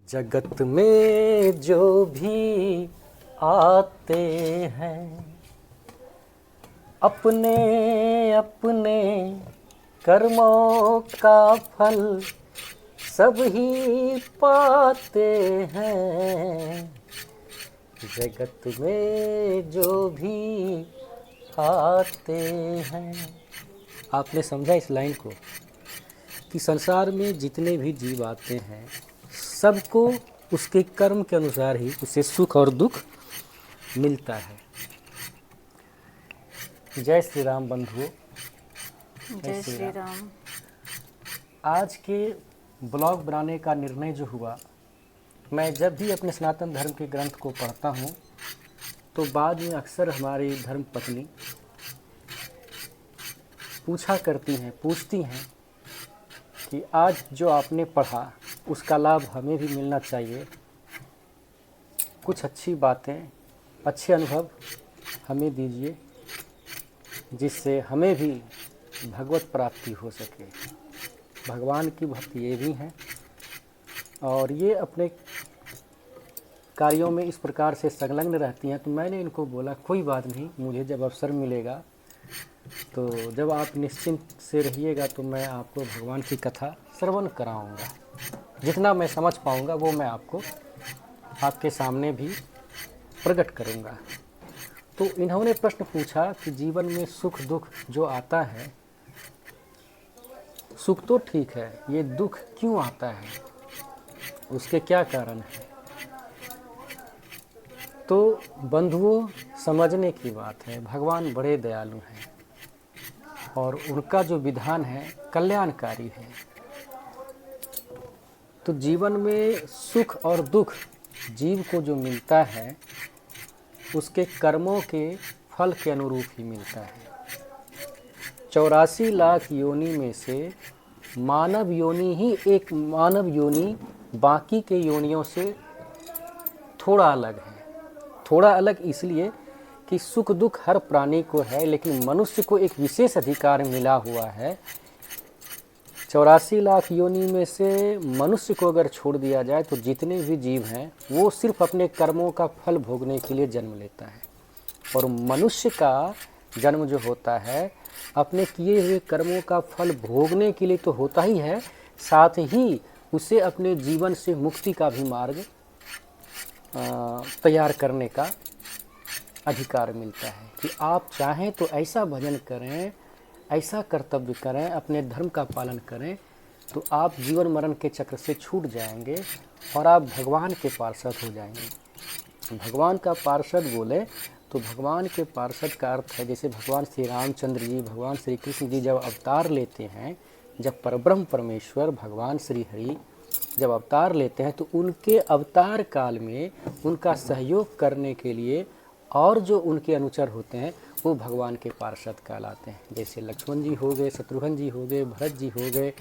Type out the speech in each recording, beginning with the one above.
जगत में जो भी आते हैं अपने अपने कर्मों का फल सब ही पाते हैं। जगत में जो भी आते हैं। आपने समझा इस लाइन को कि संसार में जितने भी जीव आते हैं सबको उसके कर्म के अनुसार ही उसे सुख और दुख मिलता है। जय श्री राम बंधुओं। जय श्री राम। आज के ब्लॉग बनाने का निर्णय जो हुआ, मैं जब भी अपने सनातन धर्म के ग्रंथ को पढ़ता हूँ तो बाद में अक्सर हमारी धर्म पत्नी पूछती हैं कि आज जो आपने पढ़ा उसका लाभ हमें भी मिलना चाहिए। कुछ अच्छी बातें, अच्छे अनुभव हमें दीजिए जिससे हमें भी भगवत प्राप्ति हो सके। भगवान की भक्त ये भी हैं और ये अपने कार्यों में इस प्रकार से संलग्न रहती हैं। तो मैंने इनको बोला कोई बात नहीं, मुझे जब अवसर मिलेगा तो जब आप निश्चिंत से रहिएगा तो मैं आपको भगवान की कथा श्रवण कराऊंगा। जितना मैं समझ पाऊंगा वो मैं आपके सामने भी प्रकट करूंगा। तो इन्होंने प्रश्न पूछा कि जीवन में सुख दुख जो आता है, सुख तो ठीक है, ये दुख क्यों आता है, उसके क्या कारण है। तो बंधुओं, समझने की बात है, भगवान बड़े दयालु हैं और उनका जो विधान है कल्याणकारी है। तो जीवन में सुख और दुख जीव को जो मिलता है उसके कर्मों के फल के अनुरूप ही मिलता है। 84 लाख योनि में से मानव योनि ही एक मानव योनि बाकी के योनियों से थोड़ा अलग है। थोड़ा अलग इसलिए कि सुख दुख हर प्राणी को है, लेकिन मनुष्य को एक विशेष अधिकार मिला हुआ है। 84 लाख योनि में से मनुष्य को अगर छोड़ दिया जाए तो जितने भी जीव हैं वो सिर्फ अपने कर्मों का फल भोगने के लिए जन्म लेता है। और मनुष्य का जन्म जो होता है अपने किए हुए कर्मों का फल भोगने के लिए तो होता ही है, साथ ही उसे अपने जीवन से मुक्ति का भी मार्ग तैयार करने का अधिकार मिलता है कि आप चाहें तो ऐसा भजन करें, ऐसा कर्तव्य करें, अपने धर्म का पालन करें तो आप जीवन मरण के चक्र से छूट जाएंगे और आप भगवान के पार्षद हो जाएंगे। भगवान का पार्षद बोले तो भगवान के पार्षद का अर्थ है जैसे भगवान श्री रामचंद्र जी, भगवान श्री कृष्ण जी जब अवतार लेते हैं, जब परब्रह्म परमेश्वर भगवान श्री हरि जब अवतार लेते हैं तो उनके अवतार काल में उनका सहयोग करने के लिए और जो उनके अनुचर होते हैं वो भगवान के पार्षद कहलाते हैं। जैसे लक्ष्मण जी हो गए, शत्रुघ्न जी हो गए, भरत जी हो गए,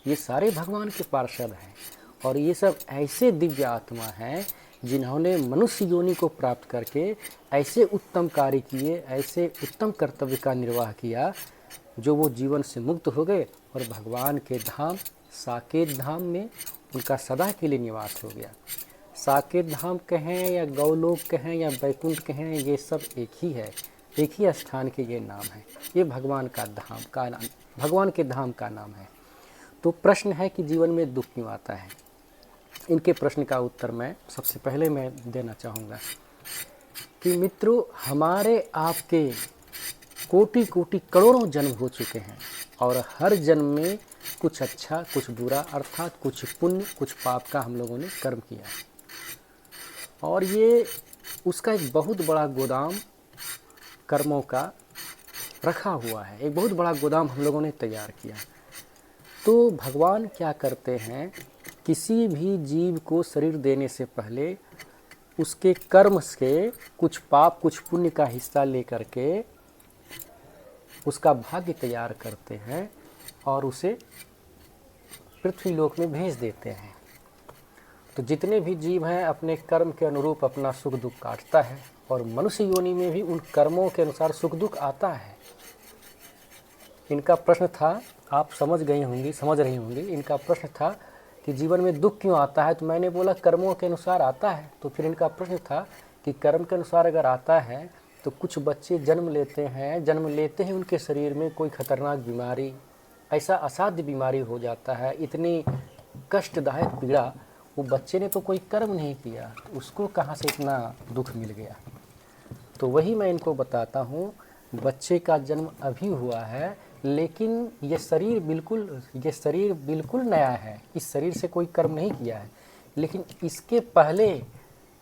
ये सारे भगवान के पार्षद हैं। और ये सब ऐसे दिव्य आत्मा हैं जिन्होंने मनुष्य योनि को प्राप्त करके ऐसे उत्तम कार्य किए, ऐसे उत्तम कर्तव्य का निर्वाह किया जो वो जीवन से मुक्त हो गए और भगवान के धाम साकेत धाम में उनका सदा के लिए निवास हो गया। साकेत धाम कहें या गौलोक कहें या वैकुंठ कहें, ये सब एक ही है, एक ही स्थान के ये नाम है। ये भगवान का धाम का नाम, भगवान के धाम का नाम है। तो प्रश्न है कि जीवन में दुख क्यों आता है। इनके प्रश्न का उत्तर मैं सबसे पहले मैं देना चाहूँगा कि मित्रों, हमारे आपके कोटि कोटि करोड़ों जन्म हो चुके हैं और हर जन्म में कुछ अच्छा कुछ बुरा, अर्थात कुछ पुण्य कुछ पाप का हम लोगों ने कर्म किया और ये उसका एक बहुत बड़ा गोदाम कर्मों का रखा हुआ है, एक बहुत बड़ा गोदाम हम लोगों ने तैयार किया। तो भगवान क्या करते हैं, किसी भी जीव को शरीर देने से पहले उसके कर्म से कुछ पाप कुछ पुण्य का हिस्सा लेकर के उसका भाग्य तैयार करते हैं और उसे पृथ्वी लोक में भेज देते हैं। तो जितने भी जीव हैं अपने कर्म के अनुरूप अपना सुख दुख काटता है और मनुष्य योनि में भी उन कर्मों के अनुसार सुख दुख आता है। इनका प्रश्न था, आप समझ रही होंगी, इनका प्रश्न था कि जीवन में दुख क्यों आता है, तो मैंने बोला कर्मों के अनुसार आता है। तो फिर इनका प्रश्न था कि कर्म के अनुसार अगर आता है तो कुछ बच्चे जन्म लेते हैं, जन्म लेते ही उनके शरीर में कोई खतरनाक बीमारी, ऐसा असाध्य बीमारी हो जाता है, इतनी कष्टदायक पीड़ा, वो बच्चे ने तो कोई कर्म नहीं किया, तो उसको कहाँ से इतना दुख मिल गया। तो वही मैं इनको बताता हूँ, बच्चे का जन्म अभी हुआ है, लेकिन ये शरीर बिल्कुल नया है, इस शरीर से कोई कर्म नहीं किया है, लेकिन इसके पहले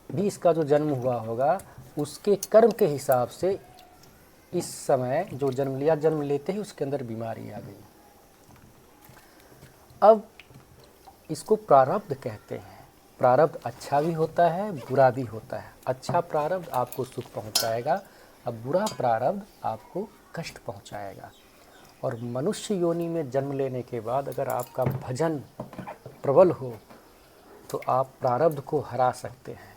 भी इसका जो जन्म हुआ होगा उसके कर्म के हिसाब से इस समय जो जन्म लिया, जन्म लेते ही उसके अंदर बीमारी आ गई। अब इसको प्रारब्ध कहते हैं। प्रारब्ध अच्छा भी होता है, बुरा भी होता है। अच्छा प्रारब्ध आपको सुख पहुंचाएगा, अब बुरा प्रारब्ध आपको कष्ट पहुंचाएगा। और मनुष्य योनि में जन्म लेने के बाद अगर आपका भजन प्रबल हो तो आप प्रारब्ध को हरा सकते हैं।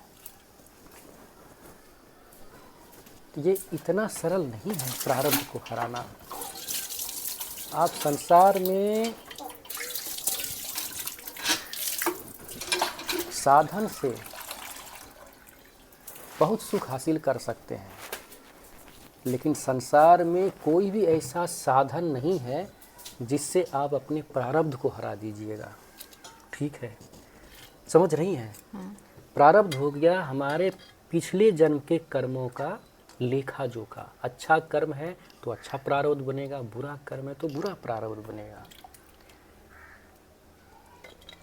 ये इतना सरल नहीं है प्रारब्ध को हराना। आप संसार में साधन से बहुत सुख हासिल कर सकते हैं, लेकिन संसार में कोई भी ऐसा साधन नहीं है जिससे आप अपने प्रारब्ध को हरा दीजिएगा। ठीक है, समझ रही हैं? प्रारब्ध हो गया हमारे पिछले जन्म के कर्मों का लेखा जोखा। अच्छा कर्म है तो अच्छा प्रारब्ध बनेगा, बुरा कर्म है तो बुरा प्रारब्ध बनेगा।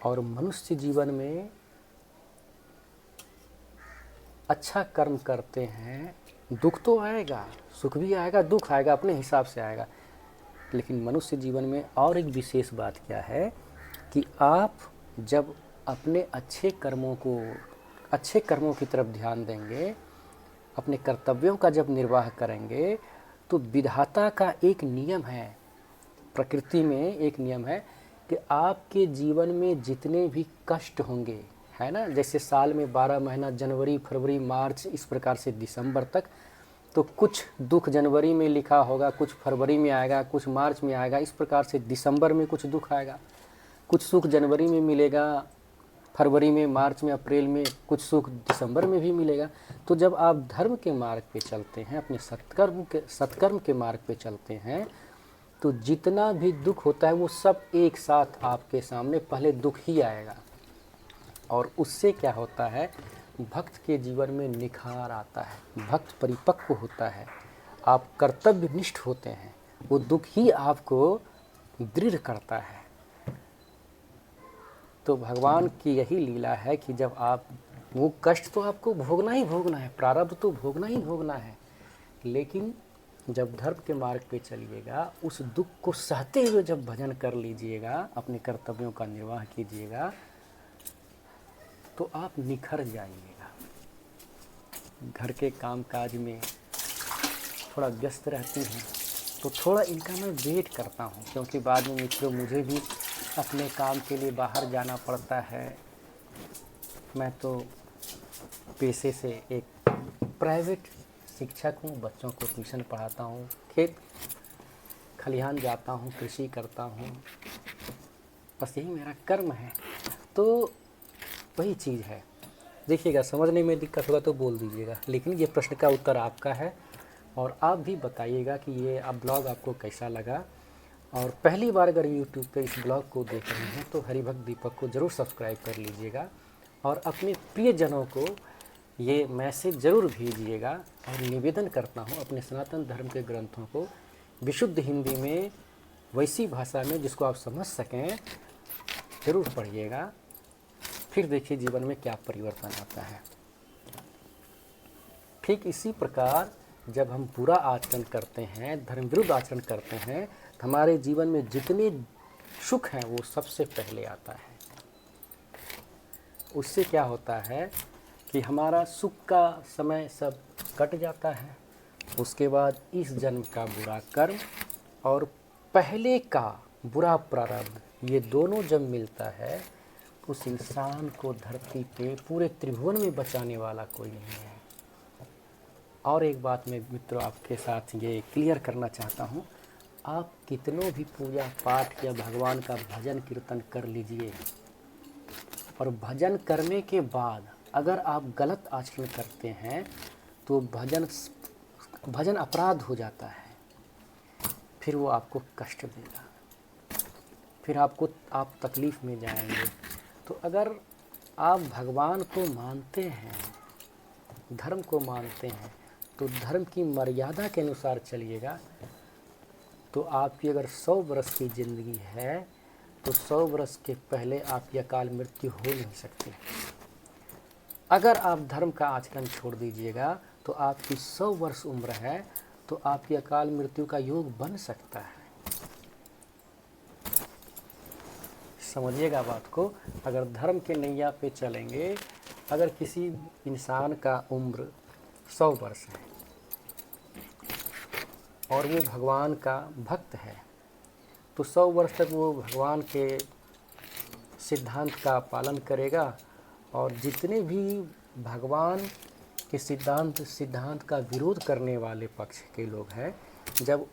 और मनुष्य जीवन में अच्छा कर्म करते हैं, दुख तो आएगा, सुख भी आएगा, दुख आएगा, अपने हिसाब से आएगा। लेकिन मनुष्य जीवन में और एक विशेष बात क्या है कि आप जब अपने अच्छे कर्मों की तरफ ध्यान देंगे, अपने कर्तव्यों का जब निर्वाह करेंगे, तो विधाता का एक नियम है, प्रकृति में एक नियम है कि आपके जीवन में जितने भी कष्ट होंगे, है ना, जैसे साल में 12 महीना, जनवरी, फरवरी, मार्च, इस प्रकार से दिसंबर तक, तो कुछ दुख जनवरी में लिखा होगा, कुछ फरवरी में आएगा, कुछ मार्च में आएगा, इस प्रकार से दिसंबर में कुछ दुख आएगा, कुछ सुख जनवरी में मिलेगा, फरवरी में, मार्च में, अप्रैल में, कुछ सुख दिसंबर में भी मिलेगा। तो जब आप धर्म के मार्ग पे चलते हैं, अपने सत्कर्म के मार्ग पे चलते हैं, तो जितना भी दुख होता है वो सब एक साथ आपके सामने पहले दुख ही आएगा। और उससे क्या होता है, भक्त के जीवन में निखार आता है, भक्त परिपक्व होता है, आप कर्तव्यनिष्ठ होते हैं, वो दुख ही आपको दृढ़ करता है। तो भगवान की यही लीला है कि जब आप, वो कष्ट तो आपको भोगना ही भोगना है, प्रारब्ध तो भोगना ही भोगना है, लेकिन जब धर्म के मार्ग पे चलिएगा, उस दुख को सहते हुए जब भजन कर लीजिएगा, अपने कर्तव्यों का निर्वाह कीजिएगा, तो आप निखर जाइएगा। घर के कामकाज में थोड़ा व्यस्त रहती हैं, तो थोड़ा इनका मैं वेट करता हूँ, क्योंकि बाद में मित्रों मुझे भी अपने काम के लिए बाहर जाना पड़ता है। मैं तो पेशे से एक प्राइवेट शिक्षक हूँ, बच्चों को ट्यूशन पढ़ाता हूँ, खेत खलिहान जाता हूँ, कृषि करता हूँ, बस यही मेरा कर्म है। तो वही चीज़ है। देखिएगा, समझने में दिक्कत होगा तो बोल दीजिएगा, लेकिन ये प्रश्न का उत्तर आपका है। और आप भी बताइएगा कि ये अब ब्लॉग आपको कैसा लगा। और पहली बार अगर यूट्यूब पे इस ब्लॉग को देख रहे हैं तो हरिभक्त दीपक को ज़रूर सब्सक्राइब कर लीजिएगा और अपने प्रियजनों को ये मैसेज ज़रूर भेजिएगा। और निवेदन करता हूँ, अपने सनातन धर्म के ग्रंथों को विशुद्ध हिंदी में, वैसी भाषा में जिसको आप समझ सकें, ज़रूर पढ़िएगा। फिर देखिए जीवन में क्या परिवर्तन आता है। ठीक इसी प्रकार जब हम बुरा आचरण करते हैं, धर्म विरुद्ध आचरण करते हैं, तो हमारे जीवन में जितने सुख हैं वो सबसे पहले आता है। उससे क्या होता है कि हमारा सुख का समय सब कट जाता है। उसके बाद इस जन्म का बुरा कर्म और पहले का बुरा प्रारब्ध, ये दोनों जब मिलता है, उस इंसान को धरती पे पूरे त्रिभुवन में बचाने वाला कोई नहीं है। और एक बात मैं मित्रों आपके साथ ये क्लियर करना चाहता हूँ, आप कितनों भी पूजा पाठ या भगवान का भजन कीर्तन कर लीजिए, और भजन करने के बाद अगर आप गलत आचरण करते हैं तो भजन अपराध हो जाता है, फिर वो आपको कष्ट देगा, फिर आप तकलीफ़ में जाएंगे। तो अगर आप भगवान को मानते हैं, धर्म को मानते हैं, तो धर्म की मर्यादा के अनुसार चलिएगा। तो आपकी अगर 100 वर्ष की ज़िंदगी है तो 100 वर्ष के पहले आपकी अकाल मृत्यु हो नहीं सकती। अगर आप धर्म का आचरण छोड़ दीजिएगा तो आपकी 100 वर्ष उम्र है तो आपकी अकाल मृत्यु का योग बन सकता है। समझिएगा बात को। अगर धर्म के नैया पे चलेंगे, अगर किसी इंसान का उम्र 100 वर्ष है और वो भगवान का भक्त है तो 100 वर्ष तक वो भगवान के सिद्धांत का पालन करेगा, और जितने भी भगवान के सिद्धांत का विरोध करने वाले पक्ष के लोग हैं, जब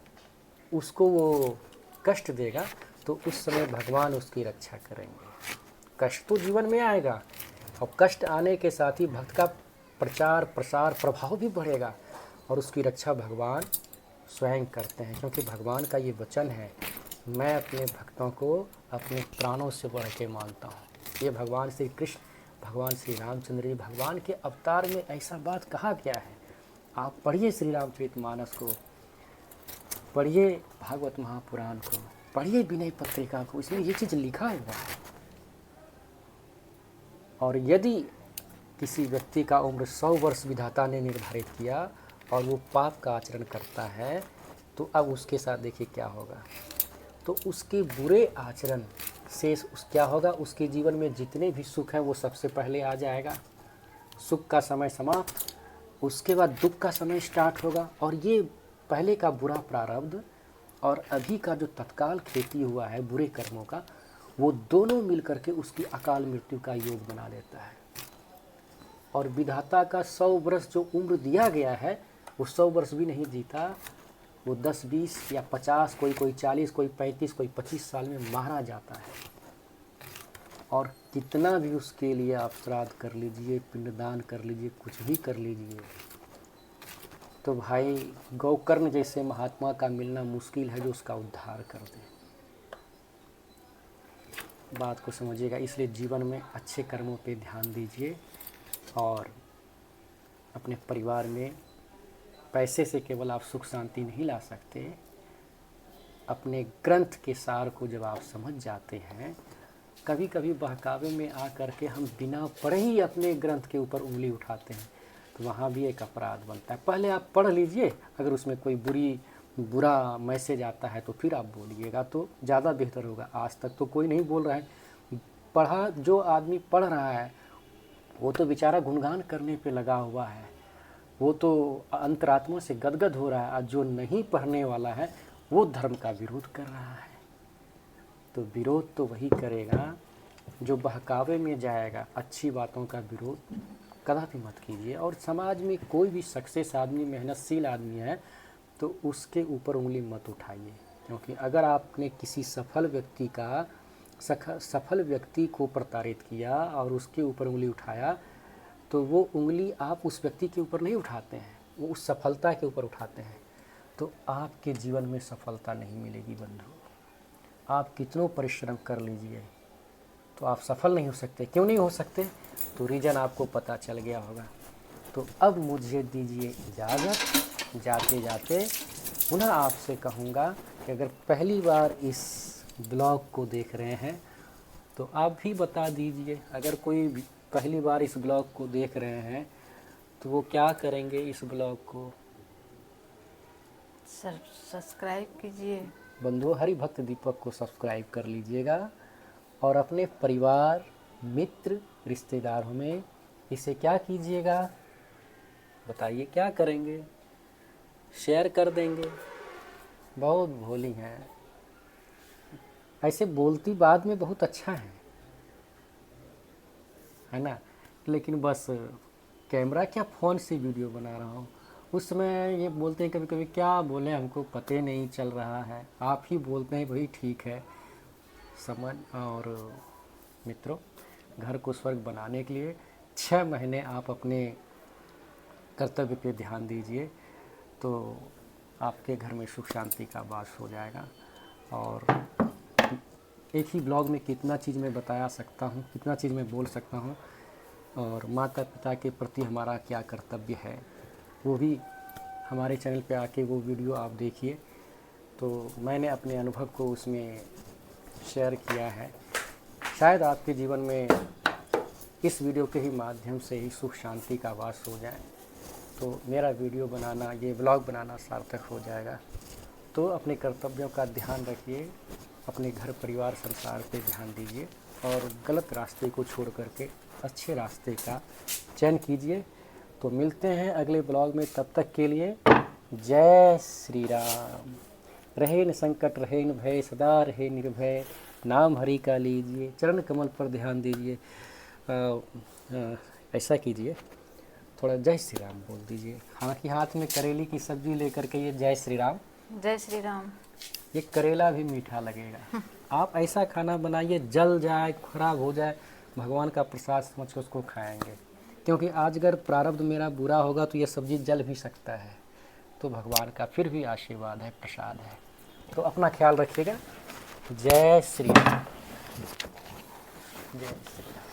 उसको वो कष्ट देगा तो उस समय भगवान उसकी रक्षा करेंगे। कष्ट तो जीवन में आएगा, और कष्ट आने के साथ ही भक्त का प्रचार प्रसार प्रभाव भी बढ़ेगा, और उसकी रक्षा भगवान स्वयं करते हैं। क्योंकि भगवान का ये वचन है, मैं अपने भक्तों को अपने प्राणों से बढ़ के मानता हूँ। ये भगवान श्री कृष्ण, भगवान श्री रामचंद्र जी, भगवान के अवतार में ऐसा बात कहा गया है। आप पढ़िए श्री रामचरितमानस को, पढ़िए भागवत महापुराण को, पढ़िए विनय पत्रिका को, इसमें ये चीज़ लिखा हुआ है। और यदि किसी व्यक्ति का उम्र 100 वर्ष विधाता ने निर्धारित किया और वो पाप का आचरण करता है, तो अब उसके साथ देखिए क्या होगा। तो उसके बुरे आचरण से क्या होगा, उसके जीवन में जितने भी सुख हैं वो सबसे पहले आ जाएगा। सुख का समय समाप्त, उसके बाद दुख का समय स्टार्ट होगा। और ये पहले का बुरा प्रारब्ध और अभी का जो तत्काल खेती हुआ है बुरे कर्मों का, वो दोनों मिलकर के उसकी अकाल मृत्यु का योग बना देता है। और विधाता का 100 वर्ष जो उम्र दिया गया है, वो 100 वर्ष भी नहीं जीता, वो 10, 20 या 50, कोई 40, कोई 35, कोई 25 साल में मारा जाता है। और कितना भी उसके लिए आप श्राद्ध कर लीजिए, पिंडदान कर लीजिए, कुछ भी कर लीजिए, तो भाई गोकर्ण जैसे महात्मा का मिलना मुश्किल है जो उसका उद्धार कर दे। बात को समझिएगा। इसलिए जीवन में अच्छे कर्मों पे ध्यान दीजिए, और अपने परिवार में पैसे से केवल आप सुख शांति नहीं ला सकते। अपने ग्रंथ के सार को जब आप समझ जाते हैं, कभी कभी बहकावे में आ करके हम बिना पढ़े ही अपने ग्रंथ के ऊपर उंगली उठाते हैं, तो वहाँ भी एक अपराध बनता है। पहले आप पढ़ लीजिए, अगर उसमें कोई बुरा मैसेज आता है तो फिर आप बोलिएगा तो ज़्यादा बेहतर होगा। आज तक तो कोई नहीं बोल रहा है। पढ़ा जो आदमी पढ़ रहा है वो तो बेचारा गुणगान करने पे लगा हुआ है, वो तो अंतरात्मा से गदगद हो रहा है। और जो नहीं पढ़ने वाला है वो धर्म का विरोध कर रहा है। तो विरोध तो वही करेगा जो बहकावे में जाएगा। अच्छी बातों का विरोध कदापि मत कीजिए। और समाज में कोई भी सक्सेस आदमी, मेहनतशील आदमी है तो उसके ऊपर उंगली मत उठाइए। क्योंकि अगर आपने किसी सफल व्यक्ति को प्रताड़ित किया और उसके ऊपर उंगली उठाया, तो वो उंगली आप उस व्यक्ति के ऊपर नहीं उठाते हैं, वो उस सफलता के ऊपर उठाते हैं। तो आपके जीवन में सफलता नहीं मिलेगी बंधु। आप कितनों परिश्रम कर लीजिए तो आप सफल नहीं हो सकते। क्यों नहीं हो सकते? तो रीज़न आपको पता चल गया होगा। तो अब मुझे दीजिए इजाज़त। जाते जाते पुनः आपसे कहूँगा कि अगर पहली बार इस ब्लॉग को देख रहे हैं तो आप भी बता दीजिए। अगर कोई पहली बार इस ब्लॉग को देख रहे हैं तो वो क्या करेंगे इस ब्लॉग को? सब्सक्राइब कीजिए। बंधु हरि भक्त दीपक को सब्सक्राइब कर लीजिएगा, और अपने परिवार, मित्र, रिश्तेदारों में इसे क्या कीजिएगा, बताइए क्या करेंगे? शेयर कर देंगे। बहुत भोली हैं, ऐसे बोलती बाद में बहुत अच्छा है ना। लेकिन बस कैमरा क्या, फ़ोन से वीडियो बना रहा हूँ। उस समय ये बोलते हैं कभी कभी, क्या बोले हमको पता नहीं चल रहा है, आप ही बोलते हैं वही ठीक है। समझ। और मित्रों, घर को स्वर्ग बनाने के लिए 6 महीने आप अपने कर्तव्य पे ध्यान दीजिए, तो आपके घर में सुख शांति का वास हो जाएगा। और एक ही ब्लॉग में कितना चीज़ मैं बता सकता हूँ, कितना चीज़ मैं बोल सकता हूँ, और माता पिता के प्रति हमारा क्या कर्तव्य है वो भी हमारे चैनल पे आके वो वीडियो आप देखिए। तो मैंने अपने अनुभव को उसमें शेयर किया है। शायद आपके जीवन में इस वीडियो के ही माध्यम से ही सुख शांति का वास हो जाए, तो मेरा वीडियो बनाना, ये ब्लॉग बनाना सार्थक हो जाएगा। तो अपने कर्तव्यों का ध्यान रखिए, अपने घर परिवार संसार पे ध्यान दीजिए और गलत रास्ते को छोड़ करके अच्छे रास्ते का चयन कीजिए। तो मिलते हैं अगले ब्लॉग में, तब तक के लिए जय श्री राम। रहे न संकट रहे न भय, सदा रहे निर्भय, नाम हरि का लीजिए, चरण कमल पर ध्यान दीजिए। ऐसा कीजिए, थोड़ा जय श्री राम बोल दीजिए। हालांकि हाथ में करेली की सब्जी लेकर के ये जय श्री राम। जय श्री राम। ये करेला भी मीठा लगेगा। आप ऐसा खाना बनाइए, जल जाए, खराब हो जाए, भगवान का प्रसाद समझ के उसको खाएंगे। क्योंकि आज अगर प्रारब्ध मेरा बुरा होगा तो ये सब्जी जल भी सकता है, तो भगवान का फिर भी आशीर्वाद है, प्रसाद है। तो अपना ख्याल रखिएगा। जय श्री राम। जय श्री राम।